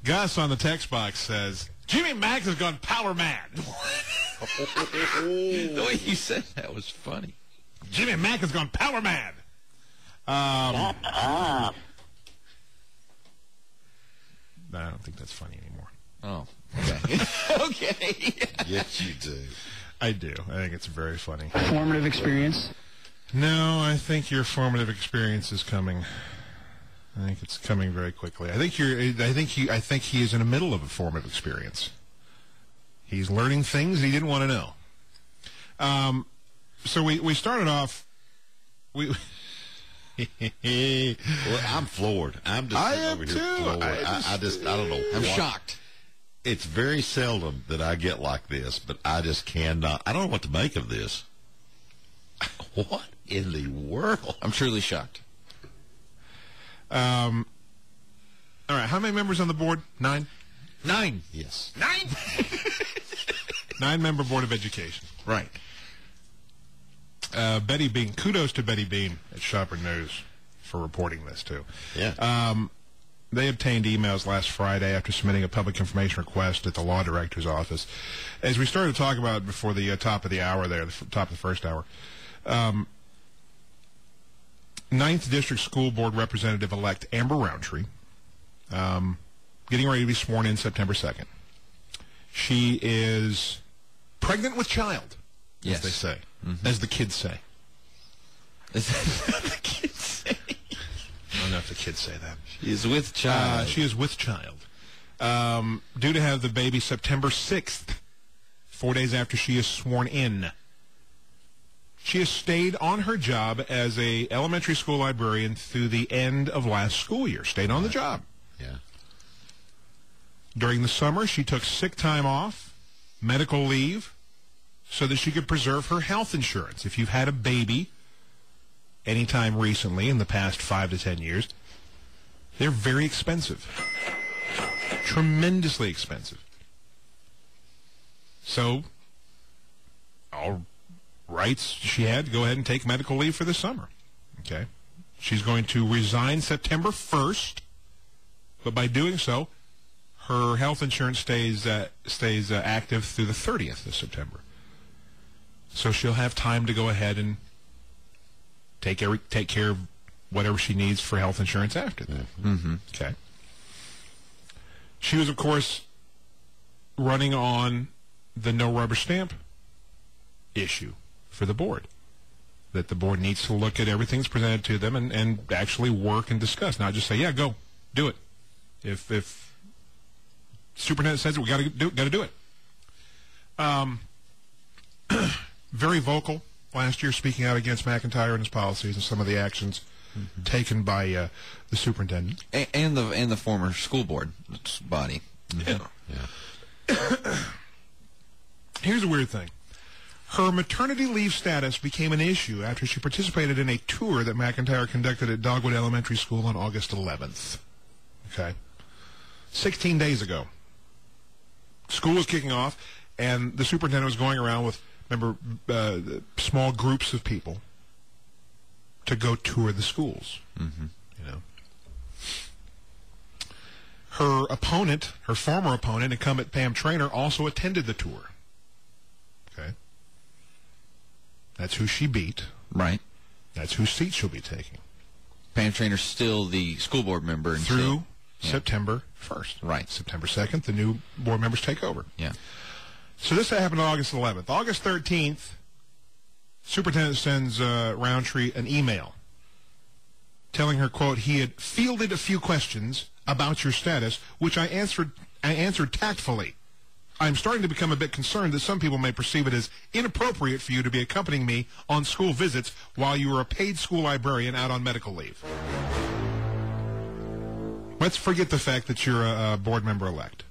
Gus on the text box says, Jimmy Mack has gone power mad. The way you said that was funny. Jimmy Mack has gone power mad. Shut up. No, I don't think that's funny anymore. Oh, okay. Okay. Yes, you do. I do. I think it's very funny. Formative experience? No, I think your formative experience is coming. I think it's coming very quickly. I think he is in the middle of a formative experience. He's learning things he didn't want to know. So we started off. Well, I'm floored. I'm just I sitting am over here too. floored. I don't know. I'm shocked. It's very seldom that I get like this, but I just cannot. I don't know what to make of this. What in the world? I'm truly shocked. All right, how many members on the board? 9? 9. Yes. 9? 9-member Board of Education. Right. Betty Bean. Kudos to Betty Bean at Shopper News for reporting this, too. Yeah. They obtained emails last Friday after submitting a public information request at the law director's office. As we started to talk about before the top of the hour there, the top of the first hour, 9th District School Board Representative-elect Amber Rountree, getting ready to be sworn in September 2nd. She is pregnant with child, Yes. as they say, as the kids say. The kids say. I don't know if the kids say that. She is with child. She is with child. Due to have the baby September 6th, 4 days after she is sworn in. She has stayed on her job as a elementary school librarian through the end of last school year. Stayed on the job. Yeah. During the summer, she took sick time off, medical leave, so that she could preserve her health insurance. If you've had a baby anytime recently in the past 5 to 10 years, they're very expensive. Tremendously expensive. So, all rights she had to go ahead and take medical leave for the summer. Okay. She's going to resign September 1st, but by doing so, her health insurance stays active through the 30th of September. So she'll have time to go ahead and take care of whatever she needs for health insurance after that. Mm-hmm. Okay. She was, of course, running on the no rubber stamp issue for the board. That the board needs to look at everything that's presented to them and actually work and discuss. Not just say, yeah, go, do it. If superintendent says it, we got to do it. Very vocal last year, speaking out against McIntyre and his policies and some of the actions taken by the superintendent and the former school board body. Yeah. Here's a weird thing. Her maternity leave status became an issue after she participated in a tour that McIntyre conducted at Dogwood Elementary School on August 11th. Okay. 16 days ago. School was kicking off, and the superintendent was going around with, small groups of people to go tour the schools. Mm-hmm. You know. Her opponent, her former opponent, incumbent Pam Traynor, also attended the tour. Okay. That's who she beat. Right. That's whose seat she'll be taking. Pam Trainor's still the school board member through September 1st. Right. September 2nd, the new board members take over. Yeah. So this happened on August 11th. August 13th, superintendent sends Rountree an email telling her, quote, he had fielded a few questions about your status, which I answered tactfully. I'm starting to become a bit concerned that some people may perceive it as inappropriate for you to be accompanying me on school visits while you are a paid school librarian out on medical leave. Let's forget the fact that you're a board member elect.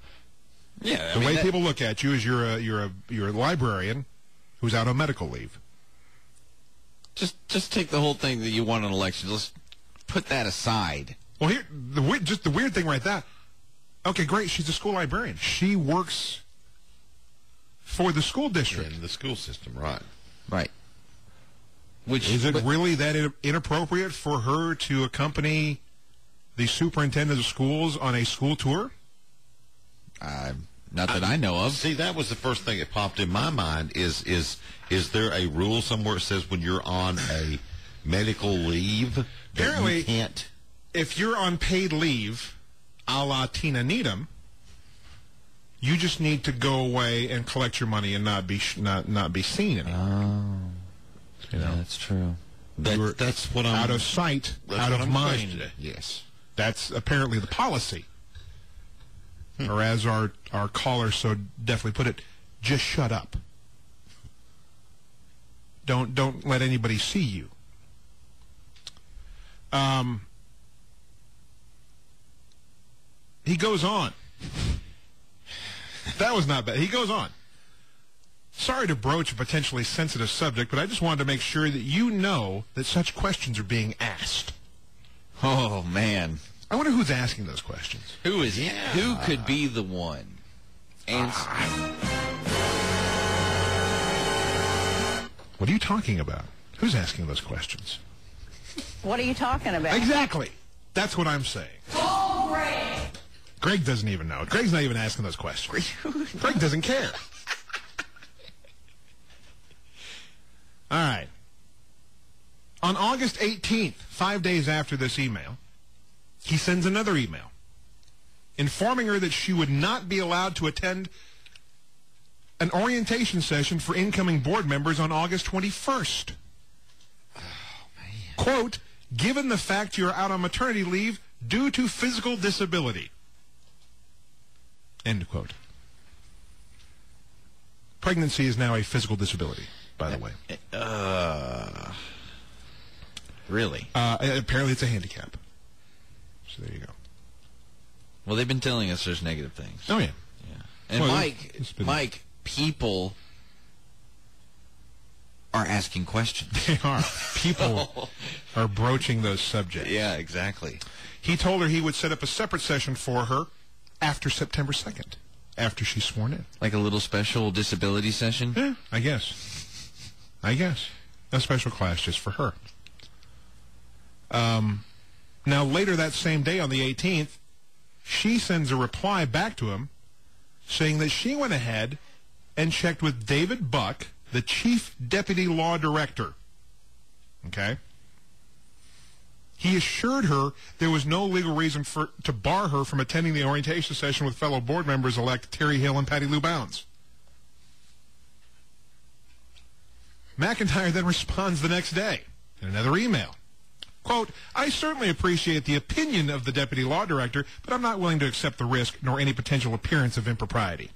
Yeah, the way people look at you is you're a librarian who's out on medical leave. Just take the whole thing that you won an election. Let's put that aside. Well, here the weird thing right there. Okay, great. She's a school librarian. She works for the school district. In the school system, right. Right. Is it really that inappropriate for her to accompany the superintendent of schools on a school tour? Not that I know of. See, that was the first thing that popped in my mind is there a rule somewhere that says when you're on a medical leave that Apparently, you can't? If you're on paid leave, a la Tina Needham, you just need to go away and collect your money and not be seen anymore. Oh, that's true. That's what I'm... Out of sight, out of mind. Today. Yes. That's apparently the policy. Or as our caller so definitely put it, just shut up. Don't let anybody see you. He goes on. That was not bad. He goes on. Sorry to broach a potentially sensitive subject, but I just wanted to make sure that you know that such questions are being asked. Oh, man. I wonder who's asking those questions. Who could be the one? What are you talking about? Who's asking those questions? What are you talking about? Exactly. That's what I'm saying. Oh, Greg! Greg doesn't even know. Greg's not even asking those questions. Greg doesn't care. All right. On August 18th, 5 days after this email, he sends another email informing her that she would not be allowed to attend an orientation session for incoming board members on August 21st. Oh, man. Quote, given the fact you're out on maternity leave due to physical disability. End quote. Pregnancy is now a physical disability, by the way. Really? Apparently it's a handicap. So there you go. Well, they've been telling us there's negative things. Oh, yeah. And Well, Mike, people are asking questions. They are. People are broaching those subjects. Yeah, exactly. He told her he would set up a separate session for her after September 2nd, after she's sworn in. Like a little special disability session? Yeah, I guess. A special class just for her. Now, later that same day on the 18th, she sends a reply back to him saying that she went ahead and checked with David Buuck, the Chief Deputy Law Director. Okay? He assured her there was no legal reason to bar her from attending the orientation session with fellow board members-elect Terry Hill and Patty Lou Bounds. McIntyre then responds the next day in another email. Quote, I certainly appreciate the opinion of the Deputy Law Director, but I'm not willing to accept the risk nor any potential appearance of impropriety.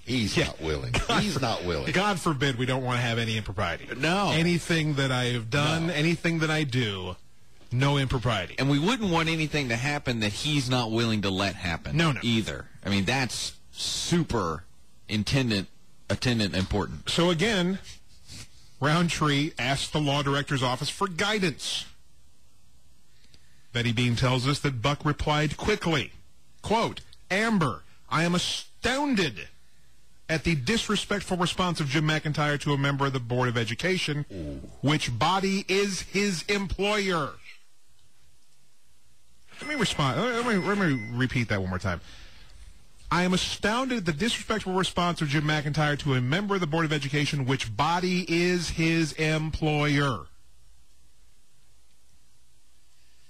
He's not willing. He's not willing. God forbid we don't want to have any impropriety. No. Anything that I have done, anything that I do, no impropriety. And we wouldn't want anything to happen that he's not willing to let happen. No. Either. I mean, that's super attendant important. So again, Rountree asked the law director's office for guidance. Betty Bean tells us that Buuck replied quickly. Quote, Amber, I am astounded at the disrespectful response of Jim McIntyre to a member of the Board of Education, which body is his employer. Let me respond. Let me repeat that one more time. I am astounded at the disrespectful response of Jim McIntyre to a member of the Board of Education, which body is his employer.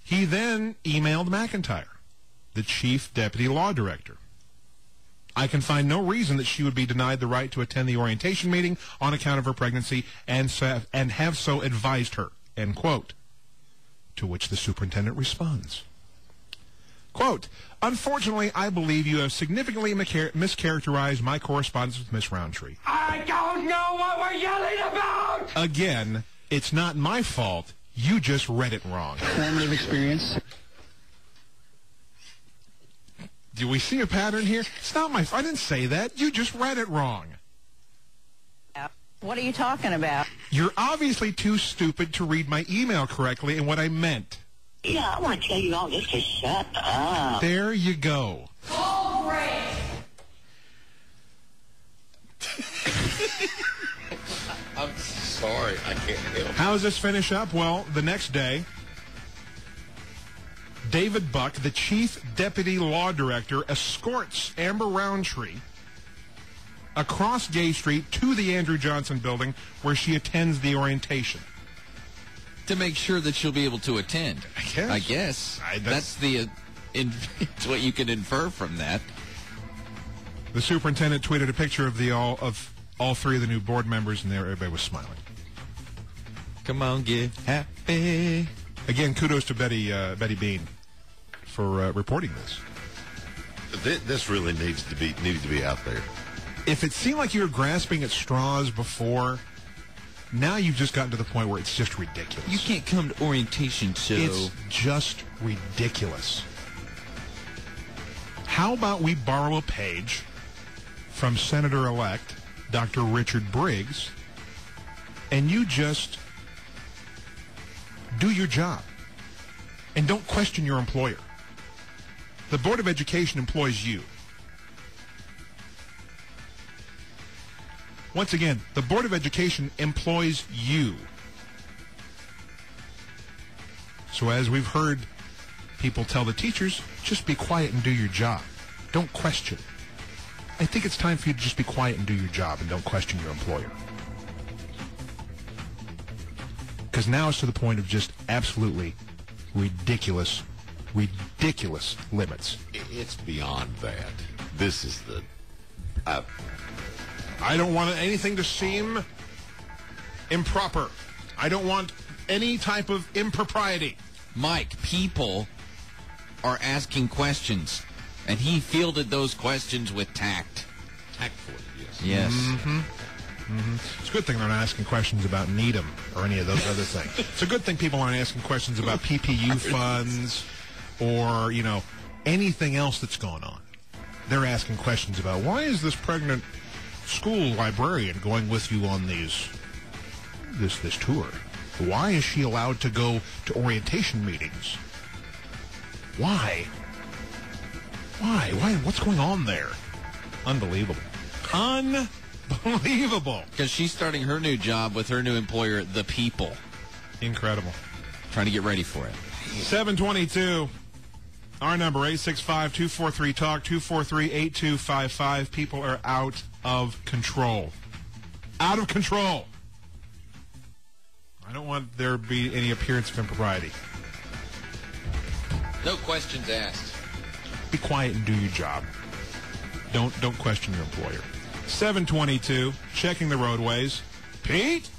He then emailed McIntyre, the Chief Deputy Law Director. I can find no reason that she would be denied the right to attend the orientation meeting on account of her pregnancy and have so advised her, end quote. To which the superintendent responds. Quote, unfortunately, I believe you have significantly mischaracterized my correspondence with Miss Rountree. I don't know what we're yelling about! Again, it's not my fault. You just read it wrong. Formative experience. Do we see a pattern here? It's not my fault. I didn't say that. You just read it wrong. What are you talking about? You're obviously too stupid to read my email correctly and what I meant. Yeah, I want to tell you all this to shut up. There you go. Oh, Greg! I'm sorry. I can't help. How does this finish up? Well, the next day, David Buuck, the chief deputy law director, escorts Amber Rountree across Gay Street to the Andrew Johnson building where she attends the orientation. To make sure that she'll be able to attend. I guess. That's it's what you can infer from that. The superintendent tweeted a picture of all three of the new board members, and everybody was smiling. Come on, get happy. Again, kudos to Betty Bean for reporting this. This really needed to be out there. If it seemed like you were grasping at straws before, now you've just gotten to the point where it's just ridiculous. You can't come to orientation, so... It's just ridiculous. How about we borrow a page from Senator-elect Dr. Richard Briggs, and you just do your job and don't question your employer. The Board of Education employs you. Once again, the Board of Education employs you. So as we've heard people tell the teachers, just be quiet and do your job. Don't question. I think it's time for you to just be quiet and do your job and don't question your employer. Because now it's to the point of just absolutely ridiculous limits. It's beyond that. This is the... I don't want anything to seem improper. I don't want any type of impropriety. Mike, people are asking questions, and he fielded those questions with tact. Tactfully, yes. Yes. Mm-hmm. Mm-hmm. It's a good thing they're not asking questions about Needham or any of those other things. It's a good thing people aren't asking questions about PPU funds or, anything else that's going on. They're asking questions about, why is this pregnant school librarian going with you on this tour? Why is she allowed to go to orientation meetings? Why? What's going on there? Unbelievable. Unbelievable. Because she's starting her new job with her new employer, the people. Incredible. Trying to get ready for it. 722. Our number, 865-243-TALK, 243-8255. People are out of control. Out of control. I don't want there to be any appearance of impropriety. No questions asked. Be quiet and do your job. Don't question your employer. 722, checking the roadways. Pete?